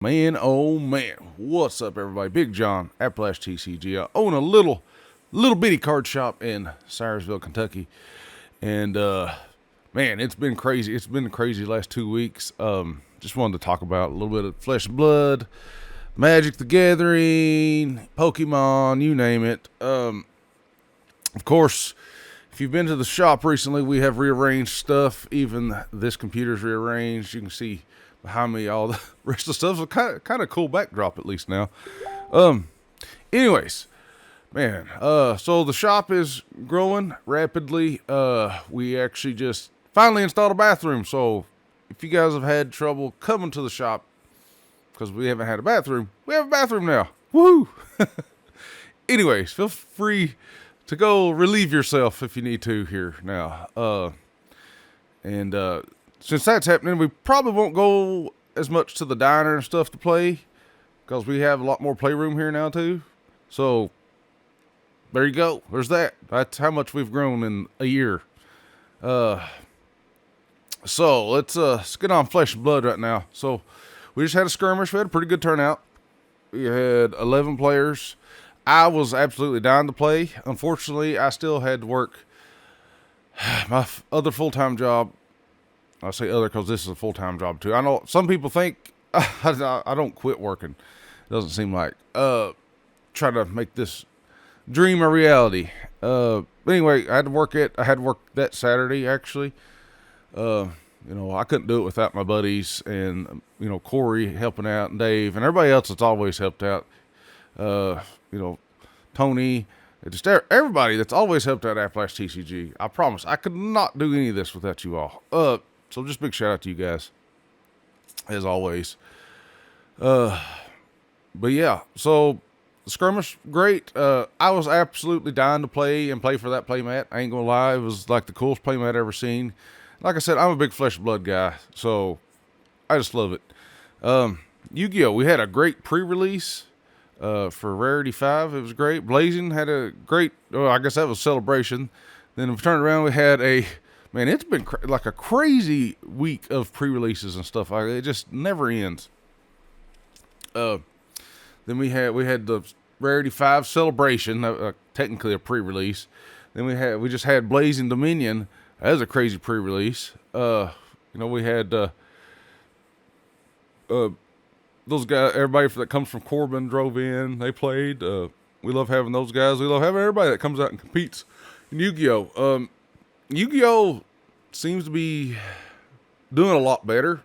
Man, oh man, what's up, everybody? Big John, AppalachiaTCG. I own a little bitty card shop in Cyrusville, Kentucky, and man, it's been crazy. It's been crazy the last 2 weeks. Just wanted to talk about a little bit of Flesh and Blood, Magic the Gathering, Pokemon, you name it. Of course, if you've been to the shop recently, we have rearranged stuff. Even this computer's rearranged. You can see behind me all the rest of the stuff. It's kind of cool backdrop at least now. Anyways, man, so the shop is growing rapidly. We actually just finally installed a bathroom. So if you guys have had trouble coming to the shop because we haven't had a bathroom, we have a bathroom now. Woo! Anyways, feel free to go relieve yourself if you need to here now. Since that's happening, we probably won't go as much to the diner and stuff to play because we have a lot more playroom here now too. So there you go. There's that. That's how much we've grown in a year. So let's get on Flesh and Blood right now. So we just had a skirmish. We had a pretty good turnout. We had 11 players. I was absolutely dying to play. Unfortunately, I still had to work my other full-time job. I say other because this is a full-time job too. I know some people think I don't quit working. It doesn't seem like. Try to make this dream a reality. But anyway, I had to work that Saturday actually. I couldn't do it without my buddies and Corey helping out and Dave and everybody else that's always helped out. Tony, just everybody that's always helped out AppalachiaTCG. I promise I could not do any of this without you all. So just big shout out to you guys, as always. But yeah, so the skirmish, great. I was absolutely dying to play for that playmat. I ain't gonna lie, it was like the coolest playmat I've ever seen. Like I said, I'm a big Flesh and Blood guy, so I just love it. Yu-Gi-Oh! We had a great pre-release for Rarity 5. It was great. Blazing had a great, I guess that was Celebration. Then we turned around, we had man, it's been like a crazy week of pre-releases and stuff. It just never ends. Then we had the Rarity 5 Celebration, technically a pre-release. Then we just had Blazing Dominion. That was a crazy pre-release. We had those guys, everybody that comes from Corbin drove in. They played. We love having those guys. We love having everybody that comes out and competes in Yu-Gi-Oh! Yu-Gi-Oh! Seems to be doing a lot better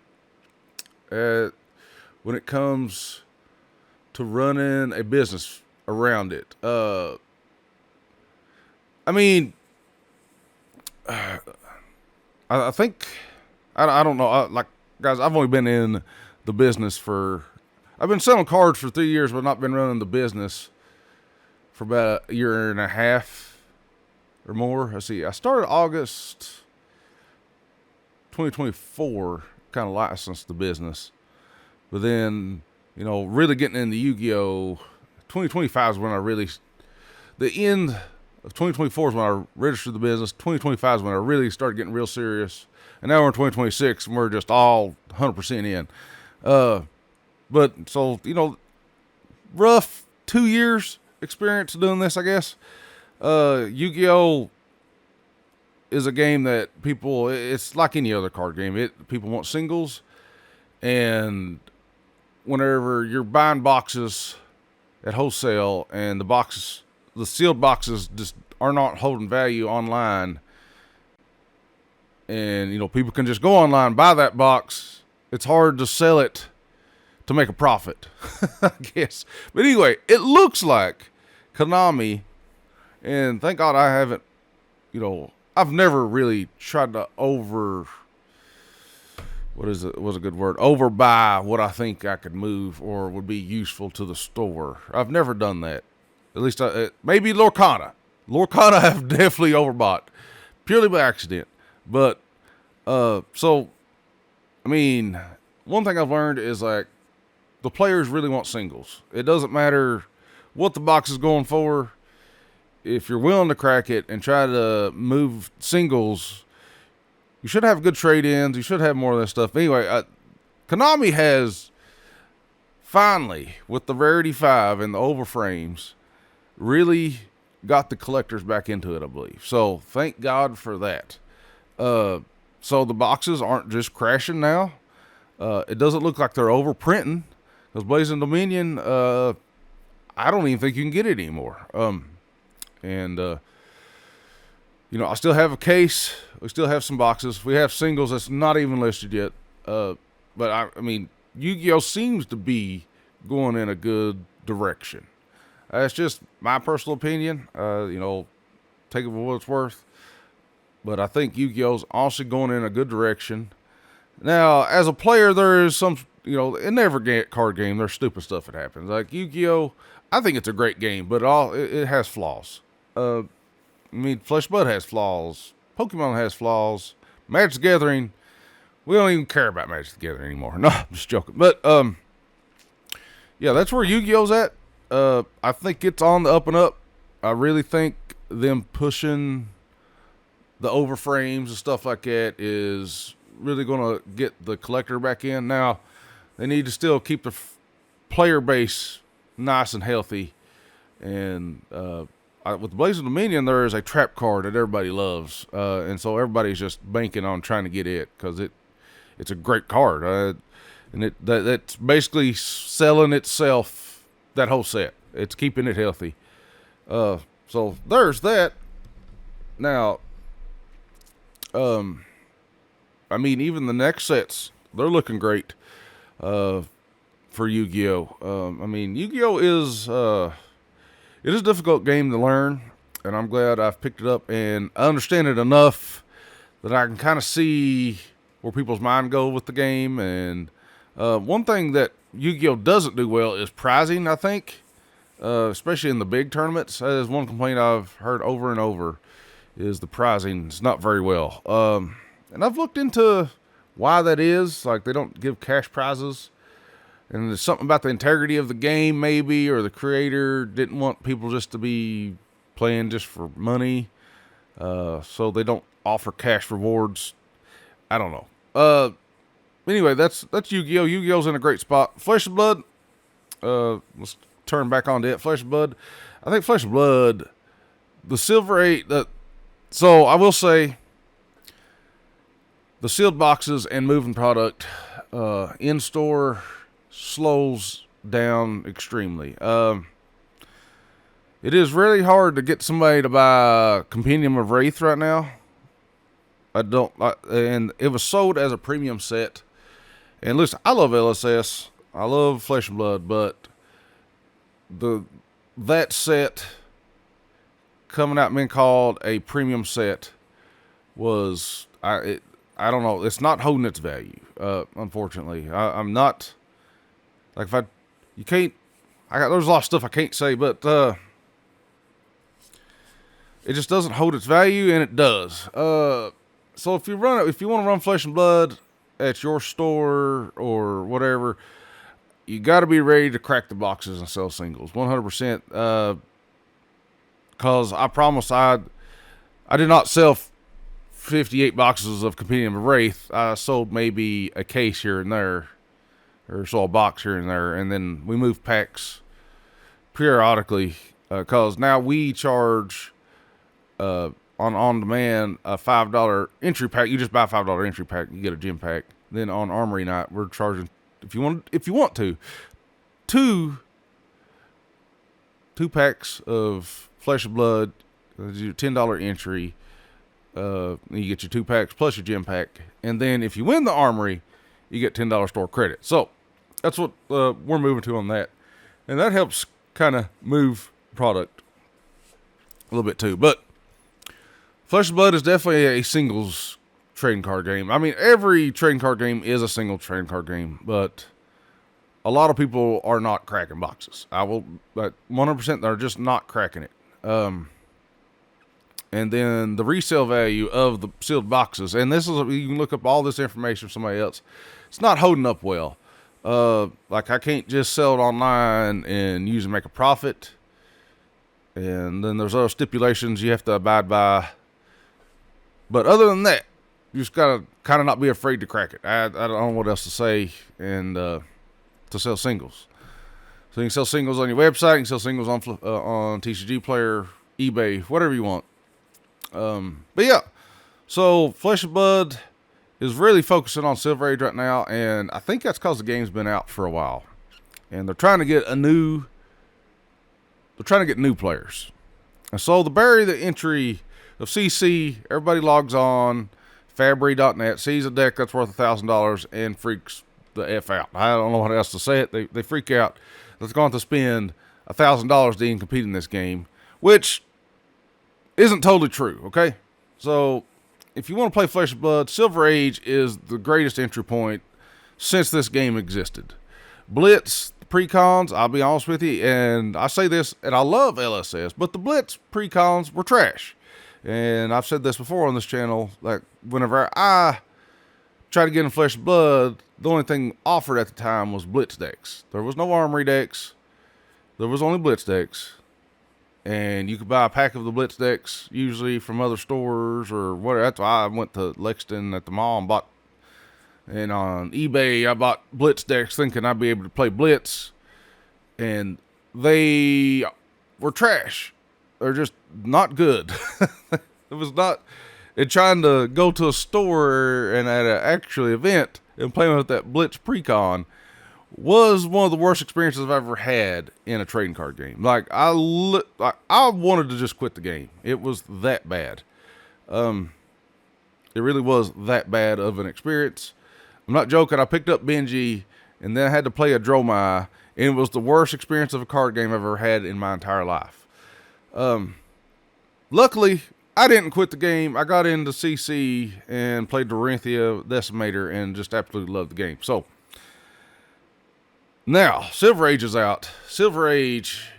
when it comes to running a business around it. I think, I don't know. Guys, I've only been in the business I've been selling cards for 3 years, but not been running the business for about a year and a half or more. Let's see. I started August 2024, kind of licensed the business. But then, really getting into Yu-Gi-Oh! 2025 is when the end of 2024 is when I registered the business. 2025 is when I really started getting real serious. And now we're in 2026 and we're just all 100% in. But so, rough 2 years experience doing this, I guess. Yu-Gi-Oh! Is a game that it's like any other card game. People want singles, and whenever you're buying boxes at wholesale and the sealed boxes just are not holding value online, and people can just go online, buy that box, it's hard to sell it to make a profit, I guess. But anyway, it looks like Konami, and thank God I haven't, I've never really tried to what's a good word? Overbuy what I think I could move or would be useful to the store. I've never done that. At least maybe Lorcana. Lorcana I've definitely overbought. Purely by accident. But, one thing I've learned is the players really want singles. It doesn't matter what the box is going for. If you're willing to crack it and try to move singles, you should have good trade-ins. You should have more of that stuff. Anyway, Konami has finally, with the Rarity 5 and the overframes, really got the collectors back into it, I believe. So thank God for that. So the boxes aren't just crashing now. It doesn't look like they're overprinting, because Blazing Dominion, I don't even think you can get it anymore. I still have a case. We still have some boxes. We have singles that's not even listed yet. But I mean, Yu-Gi-Oh seems to be going in a good direction. That's just my personal opinion. Take it for what it's worth. But I think Yu-Gi-Oh's also going in a good direction. Now, as a player, there is some, in every card game, there's stupid stuff that happens. Like Yu-Gi-Oh, I think it's a great game, but it has flaws. Flesh Blood has flaws. Pokemon has flaws. Magic the Gathering, we don't even care about Magic the Gathering anymore. No, I'm just joking. But, that's where Yu-Gi-Oh's at. I think it's on the up and up. I really think them pushing the overframes and stuff like that is really going to get the collector back in. Now, they need to still keep the player base nice and healthy. And with Blazing Dominion, there is a trap card that everybody loves. And so everybody's just banking on trying to get it because it's a great card. And that's basically selling itself, that whole set. It's keeping it healthy. So there's that. Now, even the next sets, they're looking great for Yu-Gi-Oh. Yu-Gi-Oh is it is a difficult game to learn, and I'm glad I've picked it up and I understand it enough that I can kind of see where people's mind go with the game. And one thing that Yu-Gi-Oh doesn't do well is prizing, I think, especially in the big tournaments. That is one complaint I've heard over and over, is the prizing is not very well. And I've looked into why that is. Like, they don't give cash prizes. And there's something about the integrity of the game, maybe, or the creator didn't want people just to be playing just for money. So they don't offer cash rewards. I don't know. Anyway, that's Yu-Gi-Oh. Yu-Gi-Oh's in a great spot. Flesh and Blood. Let's turn back on to it. Flesh and Blood. I think Flesh and Blood, the Silver 8, so I will say, the sealed boxes and moving product in-store slows down extremely. It is really hard to get somebody to buy Compendium of Wraith right now. And it was sold as a premium set. And listen, I love LSS. I love Flesh and Blood, but that set coming out being called a premium set was, I don't know. It's not holding its value, unfortunately. I'm not, like, there's a lot of stuff I can't say, but it just doesn't hold its value, and it does. So if you want to run Flesh and Blood at your store or whatever, you got to be ready to crack the boxes and sell singles, 100%. Because I promise I did not sell 58 boxes of Compendium of Wraith. I sold maybe a case here and there, or so a box here and there, and then we move packs periodically, because now we charge on demand a $5 entry pack. You just buy a $5 entry pack, you get a gym pack. Then on Armory Night, we're charging, if you want to, two packs of Flesh and Blood, your $10 entry. You get your 2 packs plus your gym pack, and then if you win the Armory, you get $10 store credit. So that's what we're moving to on that, and that helps kind of move product a little bit too. But Flesh and Blood is definitely a singles trading card game. Every trading card game is a single trading card game, but a lot of people are not cracking boxes. But 100% they're just not cracking it. And then the resale value of the sealed boxes, and you can look up all this information from somebody else. It's not holding up well. Like, I can't just sell it online and use and make a profit. And then there's other stipulations you have to abide by. But other than that, you just gotta kind of not be afraid to crack it. I don't know what else to say, and to sell singles. So you can sell singles on your website. You can sell singles on TCG Player, eBay, whatever you want. But yeah, so Flesh and Blood is really focusing on Silver Age right now, and I think that's because the game's been out for a while, and they're trying to get new players. And so the barrier to entry of CC, everybody logs on Fabry.net, sees a deck that's worth $1,000 and freaks the F out. I don't know what else to say it. They freak out that they're going to spend $1,000 to even compete in this game, which isn't totally true, okay? So if you want to play Flesh and Blood, Silver Age is the greatest entry point since this game existed. Blitz, the pre-cons, I'll be honest with you, and I say this, and I love LSS, but the Blitz pre-cons were trash. And I've said this before on this channel, like whenever I tried to get in Flesh and Blood, the only thing offered at the time was Blitz decks. There was no Armory decks. There was only Blitz decks. And you could buy a pack of the Blitz decks, usually from other stores or whatever. That's why I went to Lexington at the mall and bought. And on eBay, I bought Blitz decks thinking I'd be able to play Blitz. And they were trash. They're just not good. It was not. And trying to go to a store and at an actual event and playing with that Blitz precon was one of the worst experiences I've ever had in a trading card game. Like I wanted to just quit the game. It was that bad. It really was that bad of an experience. I'm not joking. I picked up Benji and then I had to play a Dromai, and it was the worst experience of a card game I've ever had in my entire life. Luckily, I didn't quit the game. I got into CC and played Dorinthia Decimator and just absolutely loved the game. So now Silver Age is out. Silver Age,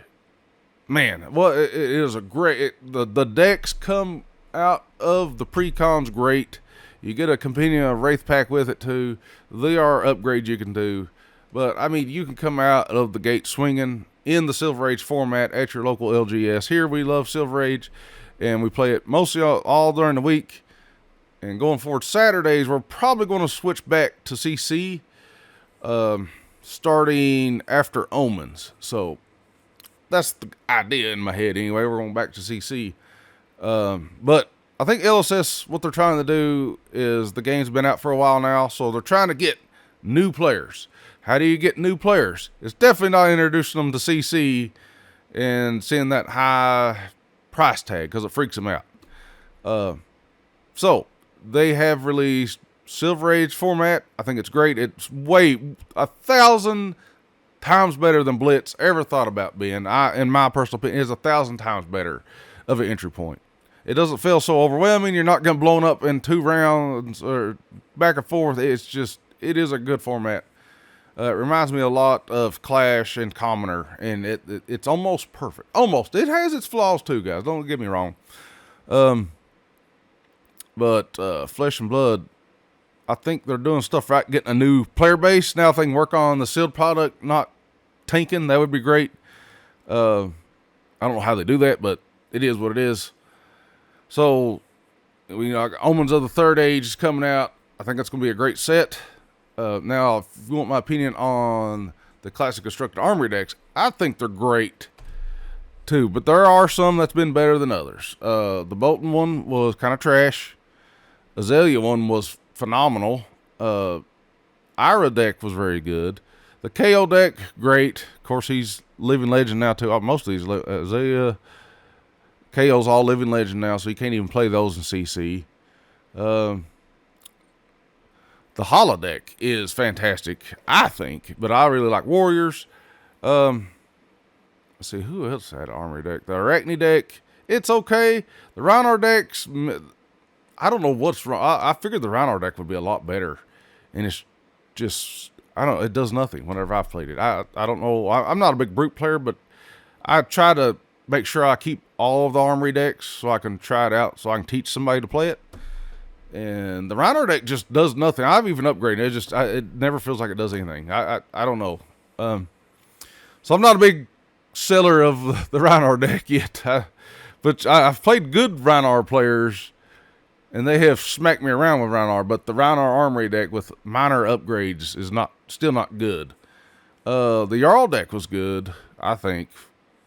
man, well, it is a great. The decks come out of the pre-cons great. You get a Compendium of Wraith pack with it too. There are upgrades you can do, but I mean, you can come out of the gate swinging in the Silver Age format at your local LGS. Here we love Silver Age, and we play it mostly all during the week. And going forward, Saturdays, we're probably going to switch back to CC starting after Omens. So that's the idea in my head anyway. We're going back to CC. But I think LSS, what they're trying to do is the game's been out for a while now, so they're trying to get new players. How do you get new players? It's definitely not introducing them to CC and seeing that high price tag because it freaks them out. So they have released Silver Age format. I think it's great. It's 1,000 times better than Blitz ever thought about being. In my personal opinion, it's 1,000 times better of an entry point. It doesn't feel so overwhelming. You're not getting blown up in 2 rounds or back and forth. It is a good format. It reminds me a lot of Clash and Commoner, and it's almost perfect. Almost. It has its flaws too, guys. Don't get me wrong. But Flesh and Blood, I think they're doing stuff right, getting a new player base. Now if they can work on the sealed product not tanking, that would be great. I don't know how they do that, but it is what it is. So, Omens of the Third Age is coming out. I think that's going to be a great set. Now, if you want my opinion on the Classic Constructed Armory decks, I think they're great, too. But there are some that's been better than others. The Bolton one was kind of trash. Azalea one was phenomenal. Ira deck was very good. The KO deck, great. Of course, he's living legend now, too. Most of these, Azalea, KO's all living legend now, so you can't even play those in CC. The holodeck is fantastic, I think, but I really like Warriors. Let's see, who else had an Armory deck? The Arachne deck, it's okay. The Rhinar decks, I don't know what's wrong. I figured the Rhinar deck would be a lot better, and it's just, it does nothing whenever I've played it. I don't know. I'm not a big brute player, but I try to make sure I keep all of the Armory decks so I can try it out, so I can teach somebody to play it. And the Rhino deck just does nothing. I've even upgraded. It never feels like it does anything. I don't know. So I'm not a big seller of the Rhino deck yet. But I've played good Rhino players, and they have smacked me around with Rhino. But the Rhino Armory deck with minor upgrades is still not good. The Jarl deck was good, I think.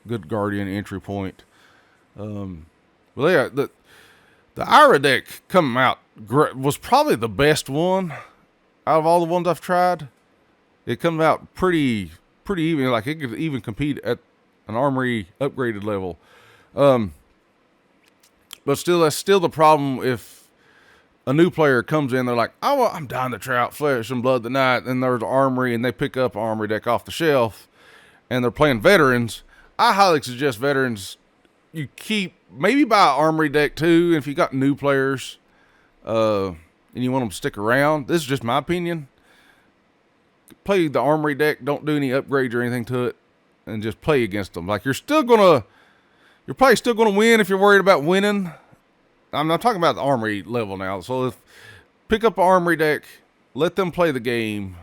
Good Guardian entry point. Well, yeah, the Ira deck coming out was probably the best one out of all the ones I've tried. It comes out pretty even. Like it could even compete at an armory upgraded level. But still, that's still the problem if a new player comes in, they're like, oh, I'm down to try out Flesh and Blood tonight, and there's Armory, and they pick up an Armory deck off the shelf, and they're playing Veterans. I highly suggest Veterans, you keep, maybe buy an Armory deck too, if you got new players, and you want them to stick around. This is just my opinion. Play the Armory deck, don't do any upgrades or anything to it, and just play against them. Like, you're probably still gonna win if you're worried about winning. I'm not talking about the Armory level now. So pick up an Armory deck, let them play the game,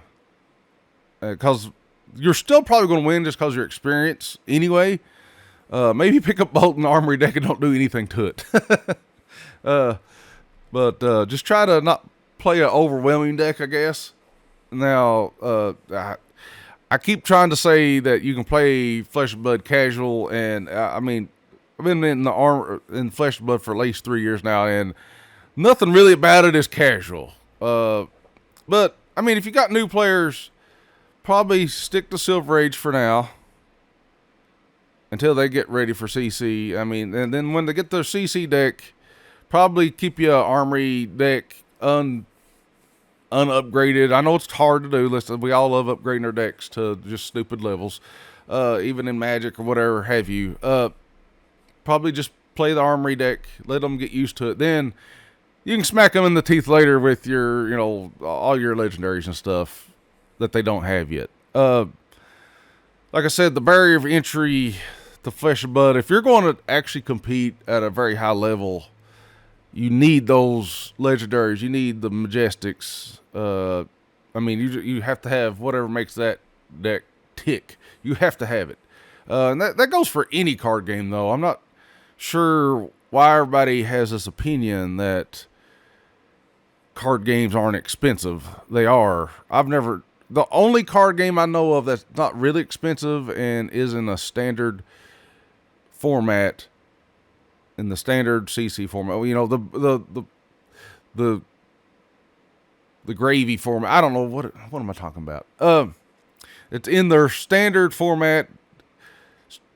because you're still probably going to win just because of your experience anyway. Maybe pick up Bolt and Armory deck and don't do anything to it. But just try to not play an overwhelming deck, I guess. Now, I keep trying to say that you can play Flesh and Blood casual, and I mean, I've been in Flesh and Blood for at least 3 years now, and nothing really about it is casual. But I mean, if you got new players, probably stick to Silver Age for now until they get ready for CC. I mean, and then when they get their CC deck, probably keep your Armory deck unupgraded. I know it's hard to do. Listen, we all love upgrading our decks to just stupid levels, even in Magic or whatever have you. Probably just play the Armory deck, let them get used to it. Then you can smack them in the teeth later with your, all your legendaries and stuff that they don't have yet. Like I said, the barrier of entry to Flesh and Blood, if you're going to actually compete at a very high level, you need those legendaries. You need the Majestics. I mean, you have to have whatever makes that deck tick. You have to have it. And that goes for any card game, though. I'm not sure why everybody has this opinion that card games aren't expensive. They are. The only card game I know of that's not really expensive and is in a standard format, in the standard CC format, the gravy format. I don't know what am I talking about. It's in their standard format.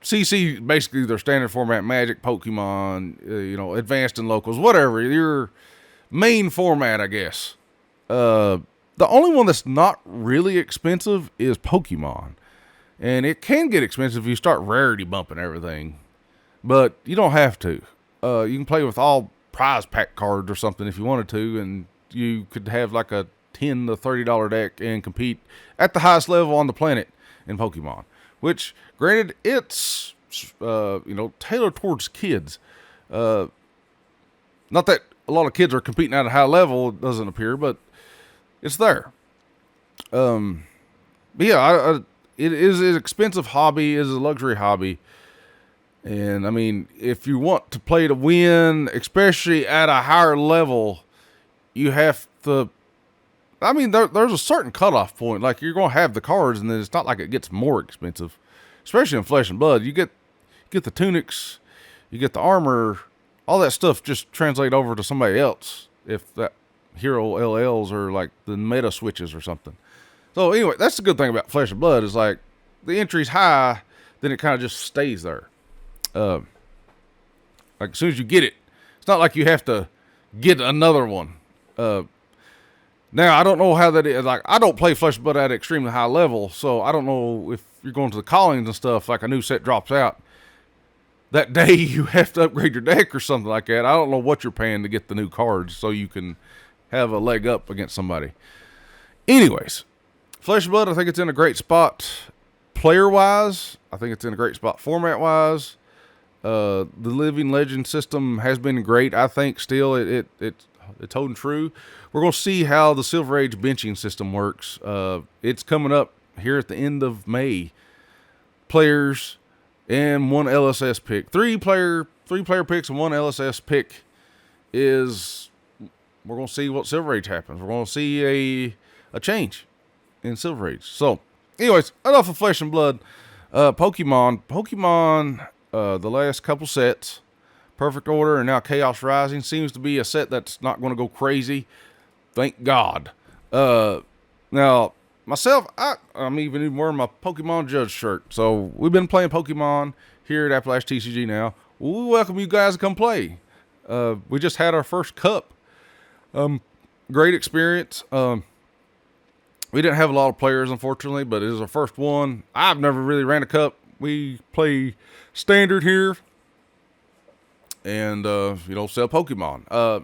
CC, basically their standard format, Magic, Pokemon, advanced and locals, whatever, your main format, I guess. The only one that's not really expensive is Pokemon. And it can get expensive if you start rarity bumping everything. But you don't have to. You can play with all prize pack cards or something if you wanted to, and you could have like a $10 to $30 deck and compete at the highest level on the planet in Pokemon. Which, granted, it's, tailored towards kids. Not that a lot of kids are competing at a high level, it doesn't appear, but it's there. But yeah, it is an expensive hobby, it is a luxury hobby. And, I mean, if you want to play to win, especially at a higher level, you have to... I mean, there's a certain cutoff point. Like, you're going to have the cards, and then it's not like it gets more expensive. Especially in Flesh and Blood. You get the tunics, you get the armor, all that stuff just translate over to somebody else. If that hero LLs are like the meta switches or something. So, anyway, that's the good thing about Flesh and Blood is, like, the entry's high, then it kind of just stays there. Like, as soon as you get it, it's not like you have to get another one. Now, I don't know how that is. Like, I don't play Flesh and Blood at an extremely high level, so I don't know if you're going to the callings and stuff, like a new set drops out. That day, you have to upgrade your deck or something like that. I don't know what you're paying to get the new cards so you can have a leg up against somebody. Anyways, Flesh and Blood, I think it's in a great spot player-wise. I think it's in a great spot format-wise. The Living Legend system has been great. I think still it's holding true. We're going to see how the Silver Age benching system works. It's coming up here at the end of May. Players and one LSS pick. Three player picks and one LSS pick is... We're going to see what Silver Age happens. We're going to see a change in Silver Age. So, anyways, enough of Flesh and Blood. Pokemon, the last couple sets, Perfect Order, and now Chaos Rising seems to be a set that's not going to go crazy. Thank God. Now, myself, I'm even wearing my Pokemon Judge shirt. So, we've been playing Pokemon here at AppalachiaTCG now. We welcome you guys to come play. We just had our first cup. Great experience. We didn't have a lot of players, unfortunately, but it was our first one. I've never really ran a cup. We play standard here and, sell Pokemon.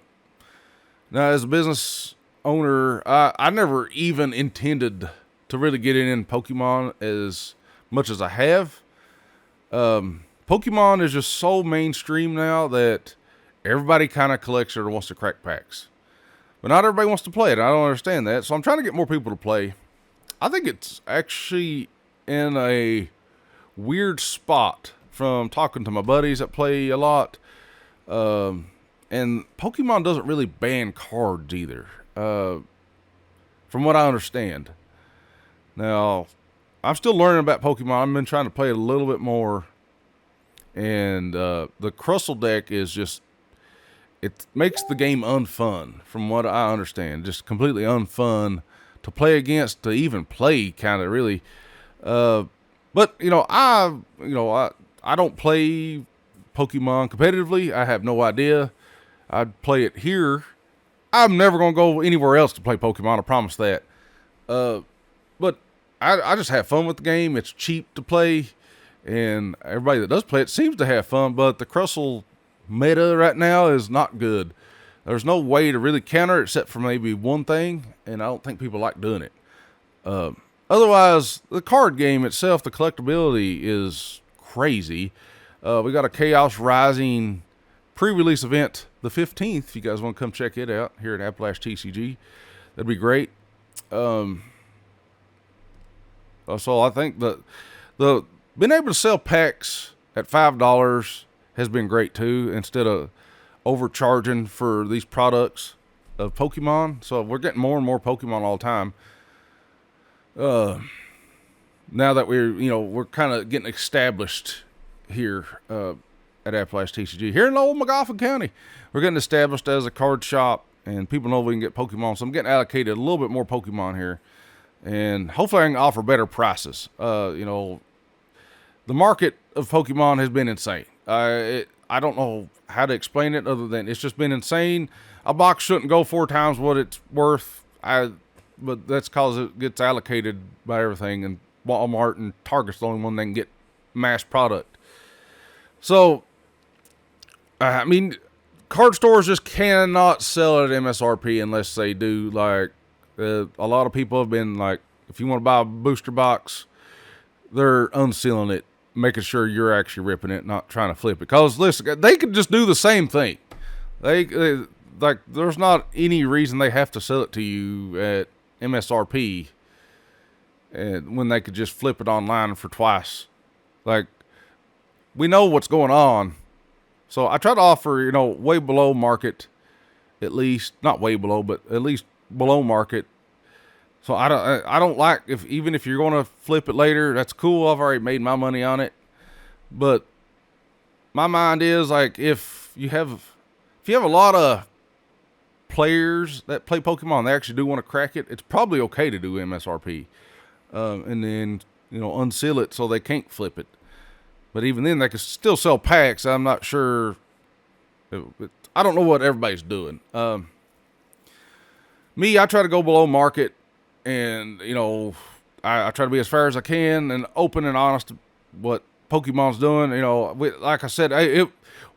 Now, as a business owner, I never even intended to really get in Pokemon as much as I have. Pokemon is just so mainstream now that everybody kind of collects it or wants to crack packs. But not everybody wants to play it. I don't understand that. So I'm trying to get more people to play. I think it's actually in a weird spot from talking to my buddies that play a lot. And Pokemon doesn't really ban cards either. From what I understand. Now, I'm still learning about Pokemon. I've been trying to play it a little bit more. And the Crustle deck is just... It makes the game unfun, from what I understand. Just completely unfun to play against, to even play, kind of, really. But, I don't play Pokemon competitively. I have no idea. I'd play it here. I'm never going to go anywhere else to play Pokemon, I promise that. But I just have fun with the game. It's cheap to play, and everybody that does play it seems to have fun, but the Crustle meta right now is not good. There's no way to really counter it except for maybe one thing, and I don't think people like doing it. Otherwise, the card game itself, the collectability is crazy. We got a Chaos Rising pre-release event the 15th. If you guys want to come check it out here at AppalachiaTCG, that'd be great. So I think the being able to sell packs at $5 has been great too, instead of overcharging for these products of Pokemon. So we're getting more and more Pokemon all the time. Now that we're kind of getting established here at AppalachiaTCG. Here in old McGoffin County, we're getting established as a card shop, and people know we can get Pokemon. So I'm getting allocated a little bit more Pokemon here, and hopefully I can offer better prices. The market of Pokemon has been insane. I don't know how to explain it other than it's just been insane. A box shouldn't go 4 times what it's worth. But that's because it gets allocated by everything, and Walmart and Target's the only one that can get mass product. So, card stores just cannot sell at MSRP unless they do. Like, a lot of people have been like, if you want to buy a booster box, they're unsealing it, making sure you're actually ripping it, not trying to flip it. Because, listen, they could just do the same thing. There's not any reason they have to sell it to you at MSRP, and when they could just flip it online for twice. Like, we know what's going on. So I try to offer, way below market, at least, not way below, but at least below market. So I don't like, even if you're going to flip it later, that's cool. I've already made my money on it. But my mind is, like, if you have a lot of players that play Pokemon, they actually do want to crack it, it's probably okay to do MSRP. And then, unseal it so they can't flip it. But even then, they can still sell packs. I'm not sure. I don't know what everybody's doing. Me, I try to go below market, and, I try to be as fair as I can and open and honest to what Pokemon's doing. Like I said,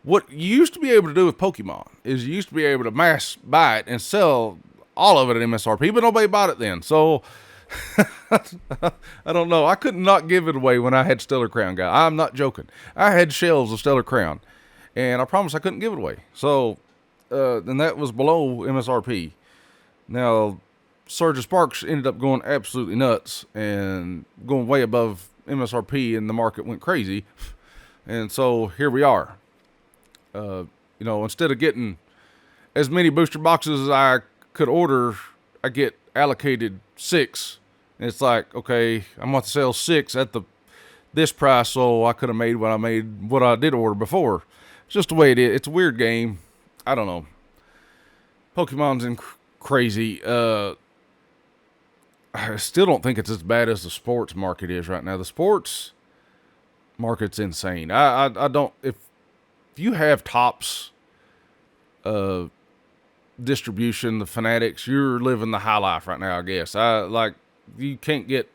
what you used to be able to do with Pokemon is you used to be able to mass buy it and sell all of it at MSRP, but nobody bought it then. So, I don't know. I could not give it away when I had Stellar Crown, guy. I'm not joking. I had shelves of Stellar Crown, and I promised I couldn't give it away. So, then that was below MSRP. Now, Surge of Sparks ended up going absolutely nuts and going way above MSRP, and the market went crazy. And so here we are. Instead of getting as many booster boxes as I could order, I get allocated 6 And it's like, okay, I'm going to sell 6 at this price, so I could have made what I did order before. It's just the way it is. It's a weird game. I don't know. Pokemon's crazy. I still don't think it's as bad as the sports market is right now. The sports market's insane. I don't, if you have Topps distribution, the Fanatics, you're living the high life right now, I guess. You can't get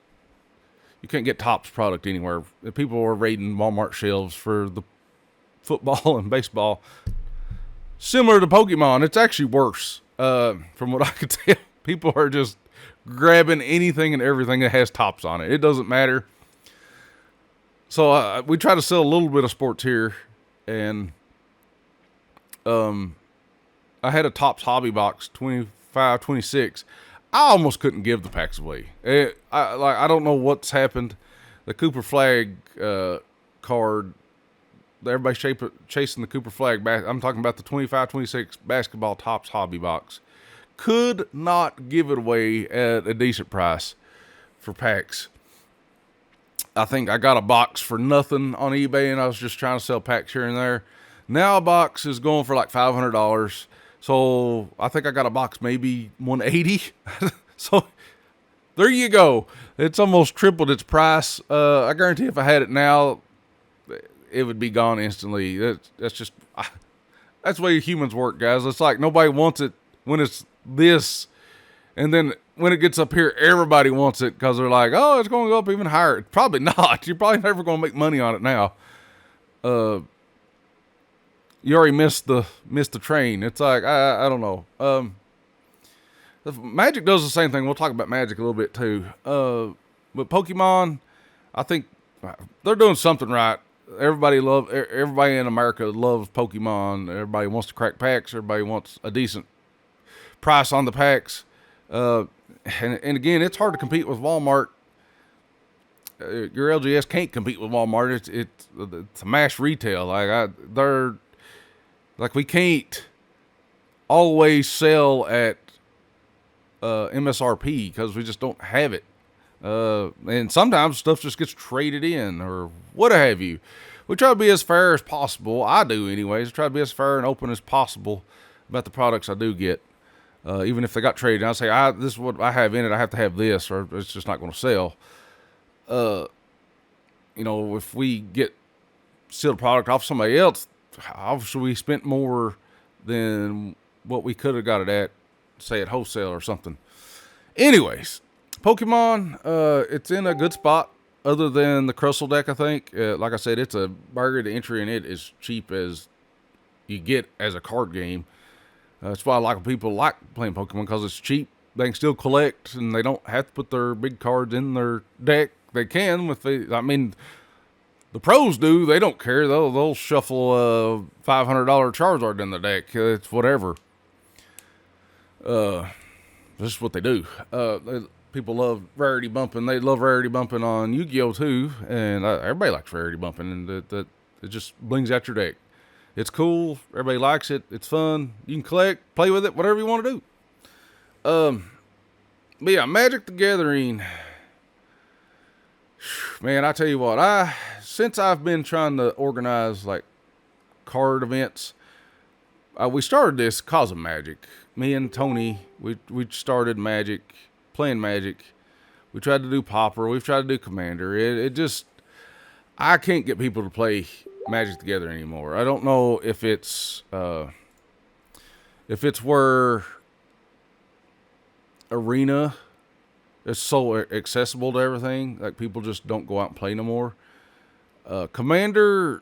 Topps product anywhere. People are raiding Walmart shelves for the football and baseball. Similar to Pokemon, it's actually worse. From what I could tell, people are just grabbing anything and everything that has Topps on it. It doesn't matter. So we try to sell a little bit of sports here, and I had a Topps hobby box 25, 26. I almost couldn't give the packs away. I don't know what's happened. The Cooper Flag card, everybody's chasing the Cooper Flag back. I'm talking about the 25, 26 basketball Topps hobby box. Could not give it away at a decent price for packs. I think I got a box for nothing on eBay, and I was just trying to sell packs here and there. Now a box is going for like $500. So I think I got a box maybe $180. So there you go. It's almost tripled its price. I guarantee if I had it now, it would be gone instantly. That's the way humans work, guys. It's like nobody wants it when it's this, and then when it gets up here, everybody wants it because they're like, oh, it's going to go up even higher. It's probably not. You're probably never going to make money on it now. You already missed the train. It's like, I don't know. Magic does the same thing. We'll talk about Magic a little bit too. But Pokemon, I think they're doing something right. Everybody in America loves Pokemon. Everybody wants to crack packs. Everybody wants a decent price on the packs. And again, it's hard to compete with Walmart. Your LGS can't compete with Walmart. It's a mass retail. We can't always sell at MSRP because we just don't have it. And sometimes stuff just gets traded in or what have you. We try to be as fair as possible. I do anyways. I try to be as fair and open as possible about the products I do get. Even if they got traded, I'll say, this is what I have in it. I have to have this or it's just not going to sell. If we get sealed product off somebody else, obviously we spent more than what we could have got it at, say at wholesale or something. Anyways, Pokemon, it's in a good spot other than the Crystal deck, I think. Like I said, it's a barrier to entry and it is cheap as you get as a card game. That's why a lot of people like playing Pokemon because it's cheap. They can still collect and they don't have to put their big cards in their deck. They can the pros do. They don't care. They'll shuffle a $500 Charizard in the deck. It's whatever. This is what they do. People love rarity bumping. They love rarity bumping on Yu-Gi-Oh too, and everybody likes rarity bumping, and that it just blings out your deck. It's cool. Everybody likes it. It's fun. You can collect, play with it, whatever you want to do. But yeah, Magic the Gathering. Man, I tell you what, since I've been trying to organize like card events, we started this cause of Magic. Me and Tony, we started Magic, playing Magic. We tried to do Pauper. We've tried to do Commander. I can't get people to play Magic together anymore. I don't know if it's where Arena is so accessible to everything, like people just don't go out and play no more. Commander,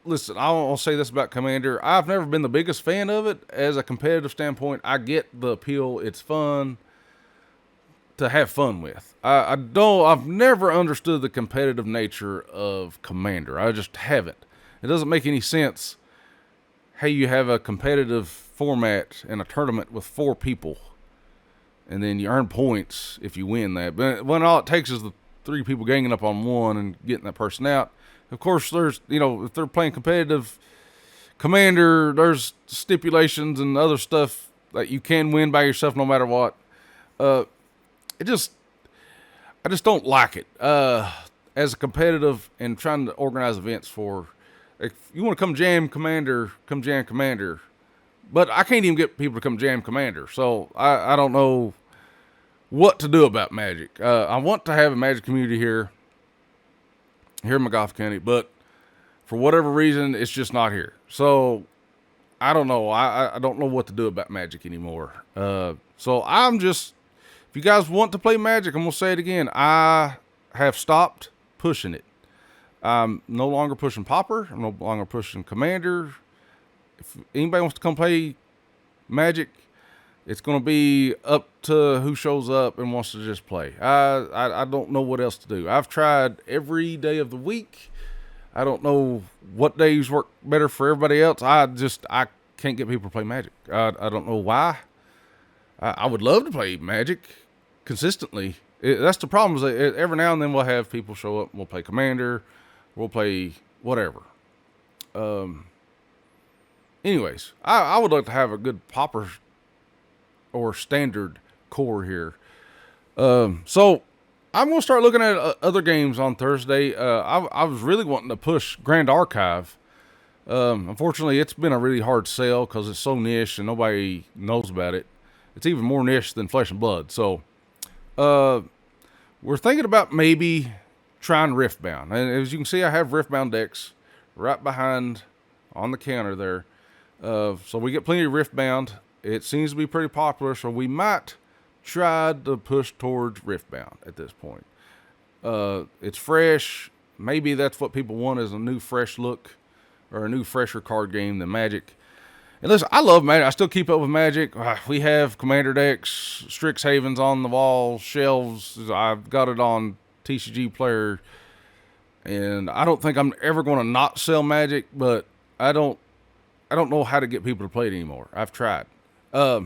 listen, I'll say this about Commander. I've never been the biggest fan of it as a competitive standpoint. I get the appeal. It's fun to have fun with. I've never understood the competitive nature of Commander. I just haven't. It doesn't make any sense how you have a competitive format and a tournament with 4 people and then you earn points if you win that. But when all it takes is the 3 people ganging up on one and getting that person out. Of course, there's, if they're playing competitive Commander, there's stipulations and other stuff that you can win by yourself no matter what. I just don't like it. As a competitive and trying to organize events for, if you want to come jam Commander, come jam Commander. But I can't even get people to come jam Commander. So I don't know what to do about Magic. I want to have a Magic community here in McGoffin County, but for whatever reason, it's just not here. So I don't know. I don't know what to do about Magic anymore. So I'm just, if you guys want to play Magic, I'm going to say it again. I have stopped pushing it. I'm no longer pushing Pauper. I'm no longer pushing Commander. If anybody wants to come play Magic, it's going to be up to who shows up and wants to just play. I don't know what else to do. I've tried every day of the week. I don't know what days work better for everybody else. I can't get people to play Magic. I don't know why. I would love to play Magic consistently. That's the problem, is that every now and then we'll have people show up and we'll play Commander. We'll play whatever. Anyways, I would like to have a good Pauper or standard core here. So I'm going to start looking at other games on Thursday. I was really wanting to push Grand Archive. Unfortunately, it's been a really hard sell because it's so niche and nobody knows about it. It's even more niche than Flesh and Blood. So we're thinking about maybe trying Riftbound. And as you can see, I have Riftbound decks right behind on the counter there. So we get plenty of Riftbound. It seems to be pretty popular, so we might try to push towards Riftbound at this point. It's fresh. Maybe that's what people want, is a new fresh look or a new fresher card game than Magic. And listen, I love Magic. I still keep up with Magic. We have Commander decks, Strixhaven's on the wall, shelves. I've got it on TCG Player. And I don't think I'm ever going to not sell Magic, but I don't know how to get people to play it anymore. I've tried. I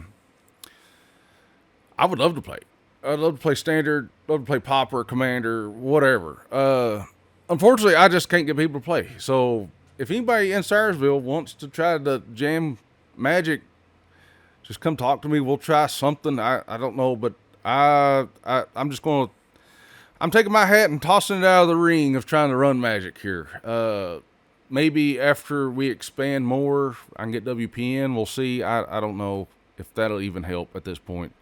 would love to play. I'd love to play Standard, love to play Pauper, Commander, whatever. Unfortunately, I just can't get people to play. So if anybody in Sayersville wants to try to jam Magic, just come talk to me. We'll try something. I don't know, but I'm just going to, I'm taking my hat and tossing it out of the ring of trying to run Magic here. Maybe after we expand more, I can get WPN. We'll see. I don't know if that'll even help at this point.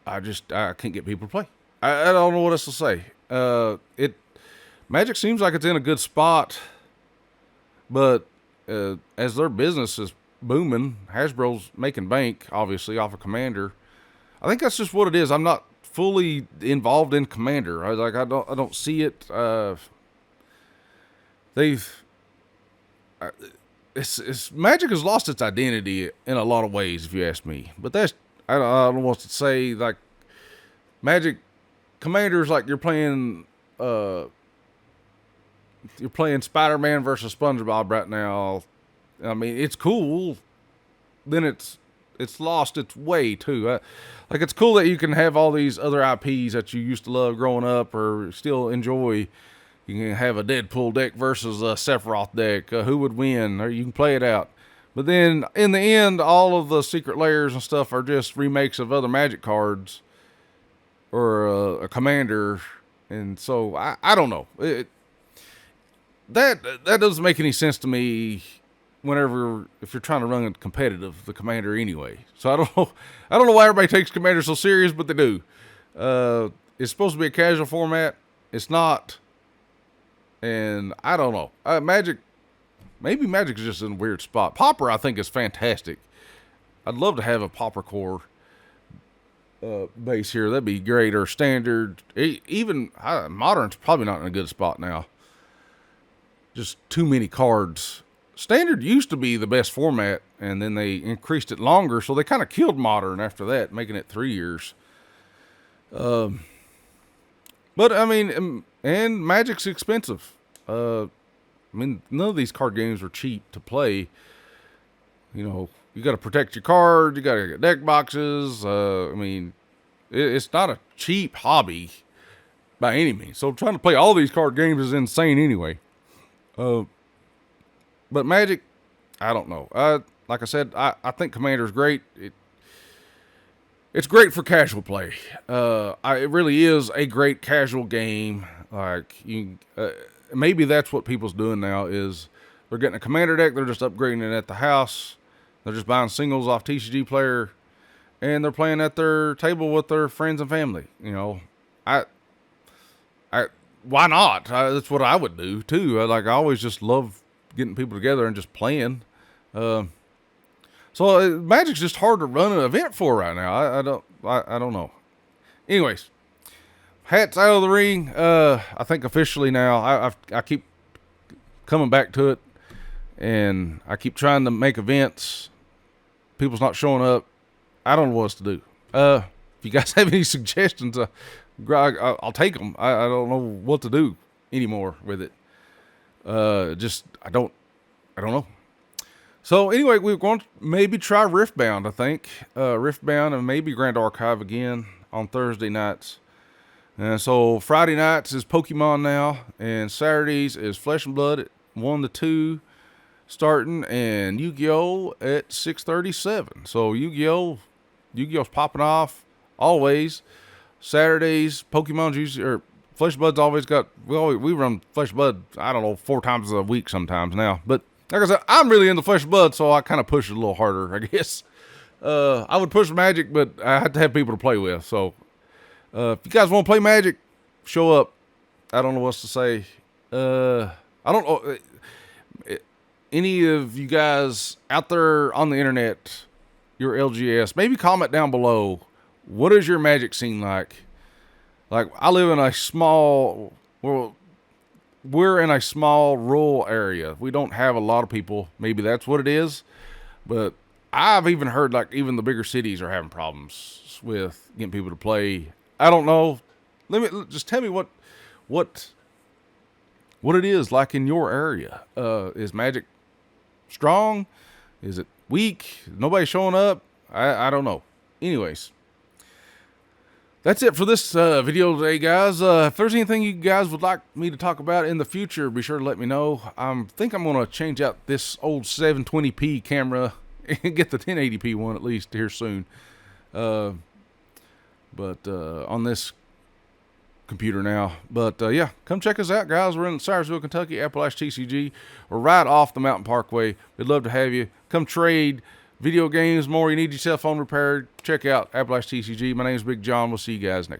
I can't get people to play. I don't know what else to say. Magic seems like it's in a good spot, but as their business is booming, Hasbro's making bank, obviously, off of Commander. I think that's just what it is. I'm not fully involved in Commander. I don't see it. Magic has lost its identity in a lot of ways, if you ask me. But that's, I don't know what to say. Like, Magic Commander's like you're playing Spider-Man versus SpongeBob right now. I mean, it's cool. Then it's lost its way too. Like, it's cool that you can have all these other IPs that you used to love growing up or still enjoy. You can have a Deadpool deck versus a Sephiroth deck. Who would win? Or you can play it out. But then, in the end, all of the secret layers and stuff are just remakes of other Magic cards. Or a Commander. And so, I don't know. That doesn't make any sense to me if you're trying to run it competitive, the Commander anyway. So, I don't know why everybody takes Commander so serious, but they do. It's supposed to be a casual format. It's not. And I don't know. Maybe Magic is just in a weird spot. Pauper, I think, is fantastic. I'd love to have a Pauper core base here. That'd be great. Or Standard. Even Modern's probably not in a good spot now. Just too many cards. Standard used to be the best format, and then they increased it longer, so they kind of killed Modern after that, making it 3 years. But, I mean, and Magic's expensive. I mean, none of these card games are cheap to play. You know, you got to protect your cards. You got to get deck boxes. I mean, it's not a cheap hobby by any means. So trying to play all these card games is insane anyway. But Magic, I don't know. Like I said, I think Commander's great. it's great for casual play. It really is a great casual game. Like maybe that's what people's doing now is they're getting a commander deck. They're just upgrading it at the house. They're just buying singles off TCG Player, and they're playing at their table with their friends and family. You know, I why not? That's what I would do too. I always just love getting people together and just playing. So Magic's just hard to run an event for right now. I don't know. Anyways, hats out of the ring. I think officially now. I keep coming back to it, and I keep trying to make events. People's not showing up. I don't know what else to do. If you guys have any suggestions, I'll take them. I don't know what to do anymore with it. I don't know. So anyway, we're going to maybe try Riftbound, I think. Riftbound and maybe Grand Archive again on Thursday nights. And so Friday nights is Pokemon now, and Saturdays is Flesh and Blood at 1 to 2 starting, and Yu-Gi-Oh! At 6:37. So Yu-Gi-Oh's popping off always. Saturdays, Pokemon's usually, or Flesh and Blood's always got, we run Flesh and Blood, I don't know, 4 times a week sometimes now. But like I said, I'm really into Flesh and Blood, so I kind of push it a little harder, I guess. I would push Magic, but I have to have people to play with. So if you guys want to play Magic, show up. I don't know what to say. I don't know. Any of you guys out there on the internet, your LGS, maybe comment down below. What is your Magic scene like? Like, I live in a small, well, we're in a small rural area. We don't have a lot of people. Maybe that's what it is. But I've even heard like even the bigger cities are having problems with getting people to play. I don't know. Just tell me what it is like in your area. Is Magic strong? Is it weak? Nobody showing up? I don't know. Anyways. That's it for this video today, guys. If there's anything you guys would like me to talk about in the future, be sure to let me know. I think I'm going to change out this old 720p camera and get the 1080p one at least here soon. But on this computer now. But yeah, come check us out, guys. We're in Cyersville, Kentucky, AppalachiaTCG. We're right off the Mountain Parkway. We'd love to have you. Come trade video games more. You need your cell phone repaired. Check out AppalachiaTCG. My name is Big John. We'll see you guys next time.